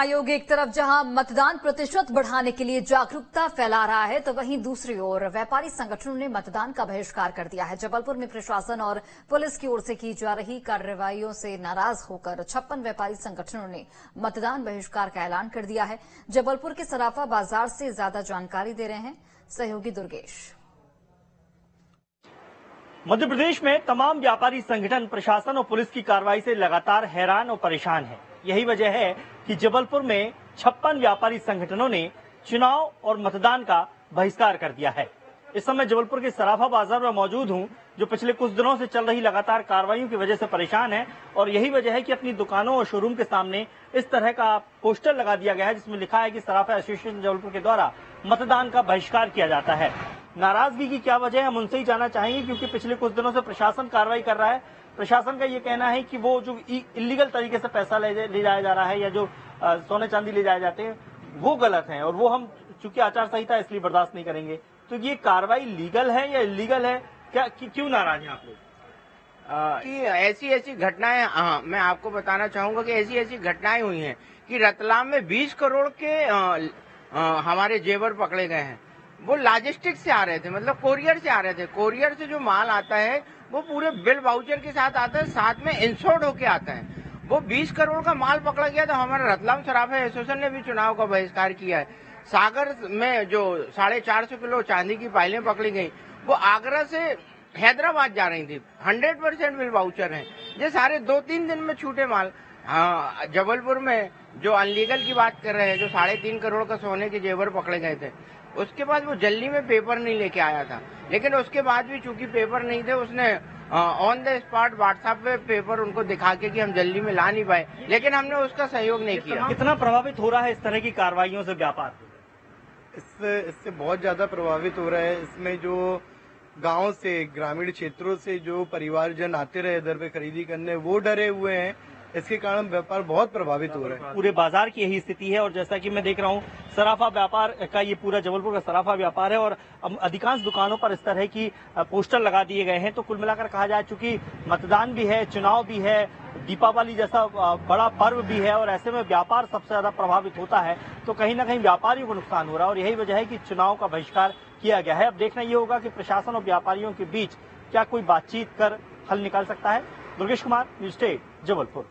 आयोग एक तरफ जहां मतदान प्रतिशत बढ़ाने के लिए जागरूकता फैला रहा है, तो वहीं दूसरी ओर व्यापारी संगठनों ने मतदान का बहिष्कार कर दिया है। जबलपुर में प्रशासन और पुलिस की ओर से की जा रही कार्रवाइयों से नाराज होकर 56 व्यापारी संगठनों ने मतदान बहिष्कार का ऐलान कर दिया है। जबलपुर के सराफा बाजार से ज्यादा जानकारी दे रहे हैं सहयोगी दुर्गेश। मध्य प्रदेश में तमाम व्यापारी संगठन प्रशासन और पुलिस की कार्रवाई से लगातार हैरान और परेशान हैं। यही वजह है कि जबलपुर में 56 व्यापारी संगठनों ने चुनाव और मतदान का बहिष्कार कर दिया है। इस समय जबलपुर के सराफा बाजार में मौजूद हूं, जो पिछले कुछ दिनों से चल रही लगातार कार्रवाइयों की वजह से परेशान है। और यही वजह है कि अपनी दुकानों और शोरूम के सामने इस तरह का पोस्टर लगा दिया गया है, जिसमें लिखा है कि सराफा एसोसिएशन जबलपुर के द्वारा मतदान का बहिष्कार किया जाता है। नाराजगी की क्या वजह है, हम उनसे ही जानना चाहेंगे, क्योंकि पिछले कुछ दिनों से प्रशासन कार्रवाई कर रहा है। प्रशासन का ये कहना है कि वो जो इलीगल तरीके से पैसा ले जाया जा रहा है या जो सोने चांदी ले जाए जाते हैं, वो गलत है और वो हम चूंकि आचार संहिता इसलिए बर्दाश्त नहीं करेंगे। तो ये कार्रवाई लीगल है या इलीगल है, क्या क्यों नाराज हैं आप लोग? कि ऐसी घटनाएं, हाँ, मैं आपको बताना चाहूंगा कि ऐसी घटनाएं हुई हैं कि रतलाम में 20 करोड़ के हमारे जेवर पकड़े गए हैं। वो लॉजिस्टिक से आ रहे थे, मतलब कोरियर से आ रहे थे। कोरियर से जो माल आता है वो पूरे बिल वाउचर के साथ आता है, साथ में इंश्योर्ड होके आता है। वो 20 करोड़ का माल पकड़ा गया। तो हमारा रतलाम सराफा एसोसिएशन ने भी चुनाव का बहिष्कार किया है। सागर में जो 450 किलो चांदी की फाइलें पकड़ी गई, वो आगरा से हैदराबाद जा रही थी। 100% बिल वाउचर है। ये सारे 2-3 दिन में छूटे माल। हाँ, जबलपुर में जो अनलीगल की बात कर रहे हैं, जो 3.5 करोड़ का सोने के जेवर पकड़े गए थे, उसके बाद वो जल्दी में पेपर नहीं लेके आया था। लेकिन उसके बाद भी चूंकि पेपर नहीं थे, उसने ऑन द स्पॉट व्हाट्सएप पे पेपर उनको दिखा के कि हम जल्दी में ला नहीं पाए, लेकिन हमने उसका सहयोग नहीं किया। कितना प्रभावित हो रहा है इस तरह की कार्रवाइयों से व्यापार? इससे बहुत ज्यादा प्रभावित हो रहा है। इसमें जो गांव से, ग्रामीण क्षेत्रों से जो परिवारजन आते रहे इधर पे खरीदी करने, वो डरे हुए हैं। इसके कारण व्यापार बहुत प्रभावित हो रहा है। पूरे बाजार की यही स्थिति है। और जैसा कि मैं देख रहा हूँ, सराफा व्यापार का ये पूरा जबलपुर का सराफा व्यापार है और अधिकांश दुकानों पर इस तरह की पोस्टर लगा दिए गए हैं। तो कुल मिलाकर कहा जाए, चूंकि मतदान भी है, चुनाव भी है, दीपावली जैसा बड़ा पर्व भी है और ऐसे में व्यापार सबसे ज्यादा प्रभावित होता है, तो कहीं ना कहीं व्यापारियों को नुकसान हो रहा है। और यही वजह है कि चुनाव का बहिष्कार किया गया है। अब देखना ये होगा कि प्रशासन और व्यापारियों के बीच क्या कोई बातचीत कर हल निकाल सकता है। दुर्गेश कुमार, न्यूज़ 8, जबलपुर।